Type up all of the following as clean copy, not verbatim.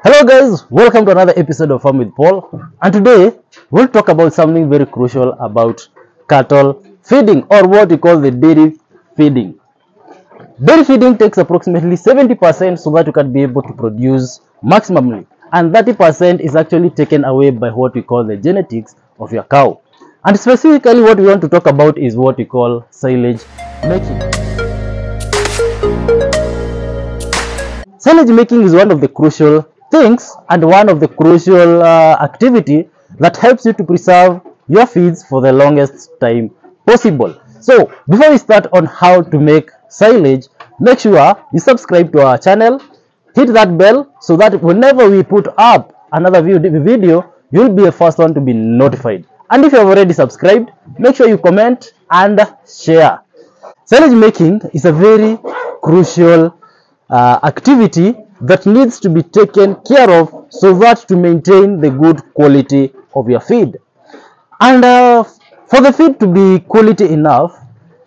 Hello guys, welcome to another episode of Farm with Paul, and today we'll talk about something very crucial about cattle feeding, or what we call the dairy feeding. Dairy feeding takes approximately 70% so that you can be able to produce maximally, and 30% is actually taken away by what we call the genetics of your cow. And specifically what we want to talk about is what we call silage making. Silage making is one of the crucial things and one of the crucial activity that helps you to preserve your feeds for the longest time possible. So before we start on how to make silage, make sure you subscribe to our channel, hit that bell so that whenever we put up another video, you'll be the first one to be notified. And if you have already subscribed, make sure you comment and share. Silage making is a very crucial activity that needs to be taken care of so that to maintain the good quality of your feed. And for the feed to be quality enough,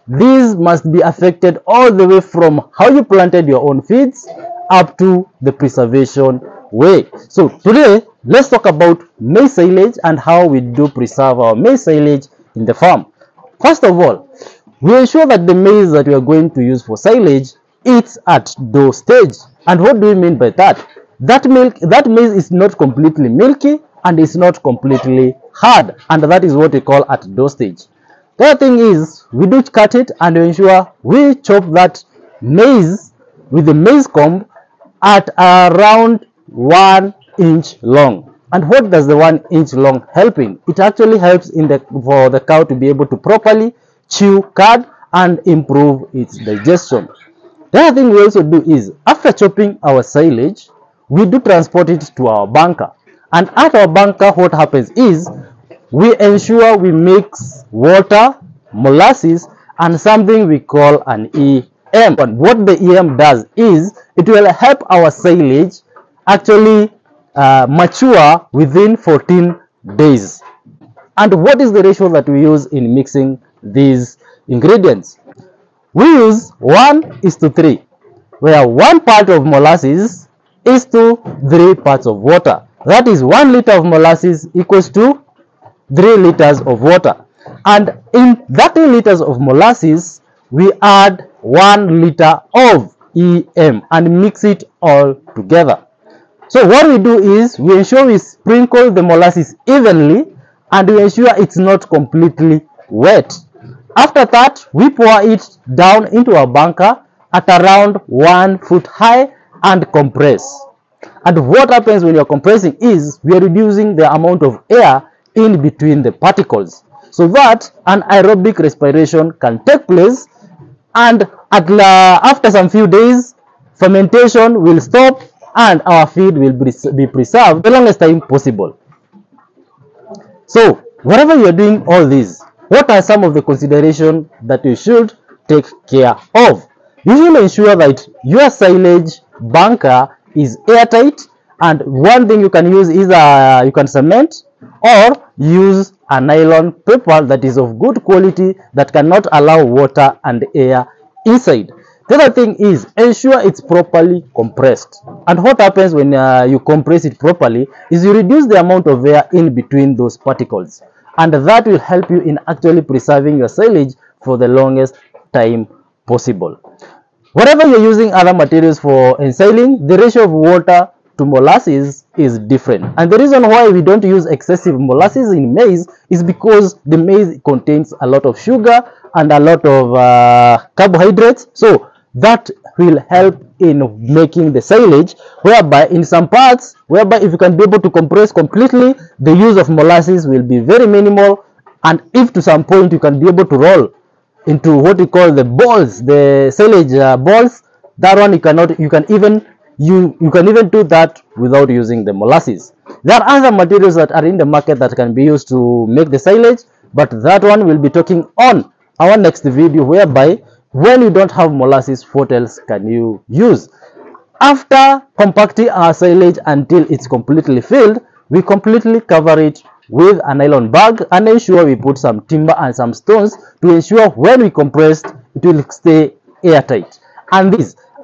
these must be affected all the way from how you planted your own feeds up to the preservation way. So today let's talk about maize silage and how we do preserve our maize silage in the farm. First of all, we ensure that the maize that we are going to use for silage, it's at dough stage. And what do we mean by that? That maize is not completely milky and is not completely hard, and that is what we call at dough stage. The other thing is we do cut it and ensure we chop that maize with the maize comb at around 1 inch long. And what does the 1 inch long help in? It actually helps for the cow to be able to properly chew cud and improve its digestion. The other thing we also do is, after chopping our silage, we do transport it to our bunker. And at our bunker, what happens is, we ensure we mix water, molasses, and something we call an EM. And what the EM does is, it will help our silage actually mature within 14 days. And what is the ratio that we use in mixing these ingredients? We use 1:3, where 1 part of molasses is to 3 parts of water. That is 1 liter of molasses equals to 3 liters of water. And in 30 liters of molasses, we add 1 liter of EM and mix it all together. So what we do is, we ensure we sprinkle the molasses evenly and we ensure it's not completely wet. After that, we pour it down into our bunker at around 1 foot high and compress. And what happens when you're compressing is, we are reducing the amount of air in between the particles so that an aerobic respiration can take place, and after some few days, fermentation will stop and our feed will be preserved the longest time possible. So wherever you're doing all this, what are some of the considerations that you should take care of? You should ensure that your silage bunker is airtight, and one thing you can use is you can cement or use a nylon paper that is of good quality that cannot allow water and air inside. The other thing is, ensure it's properly compressed. And what happens when you compress it properly is, you reduce the amount of air in between those particles, and that will help you in actually preserving your silage for the longest time possible. Wherever you're using other materials for ensiling, the ratio of water to molasses is different. And the reason why we don't use excessive molasses in maize is because the maize contains a lot of sugar and a lot of carbohydrates. So that will help in making the silage, whereby in some parts, if you can be able to compress completely, the use of molasses will be very minimal. And if to some point you can be able to roll into what we call the balls, the silage balls, that one you can even do that without using the molasses. There are other materials that are in the market that can be used to make the silage, but that one we'll be talking on our next video, whereby when you don't have molasses, what else can you use? After compacting our silage until it's completely filled, we completely cover it with a nylon bag and ensure we put some timber and some stones to ensure when we compress, it will stay airtight. And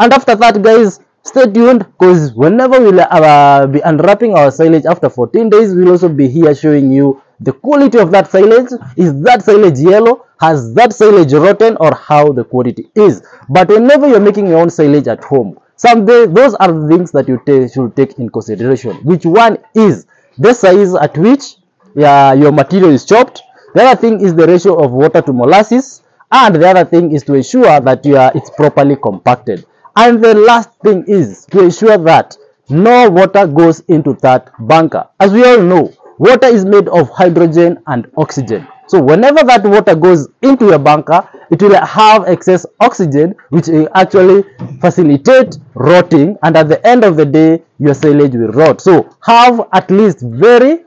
after that, guys, Stay tuned, because whenever we'll be unwrapping our silage after 14 days, we'll also be here showing you the quality of that silage. Is that silage yellow? Has that silage rotten? Or how the quality is? But whenever you're making your own silage at home, those are the things that you should take in consideration. Which one is the size at which your material is chopped. The other thing is the ratio of water to molasses, and the other thing is to ensure that it's properly compacted. And the last thing is to ensure that no water goes into that bunker. As we all know, water is made of hydrogen and oxygen. So whenever that water goes into your bunker, it will have excess oxygen, which will actually facilitate rotting, and at the end of the day, your silage will rot. So have at least very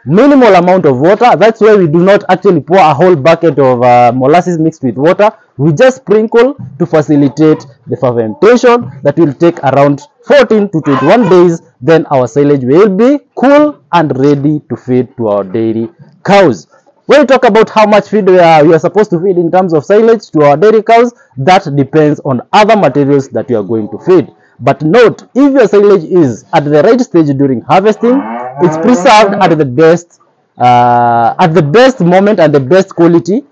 minimal amount of water. That's why we do not actually pour a whole bucket of molasses mixed with water. We just sprinkle to facilitate the fermentation that will take around 14 to 21 days. Then our silage will be cool and ready to feed to our dairy cows. When we talk about how much feed we are supposed to feed in terms of silage to our dairy cows, that depends on other materials that you are going to feed. But note, if your silage is at the right stage during harvesting, it's preserved at the best moment and the best quality,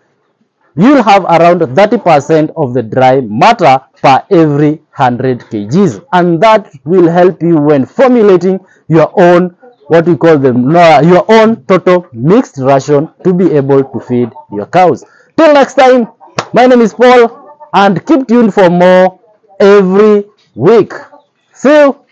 you'll have around 30% of the dry matter per every 100 kgs, and that will help you when formulating your own, what we call your own total mixed ration to be able to feed your cows. Till next time, my name is Paul, and keep tuned for more every week. See you.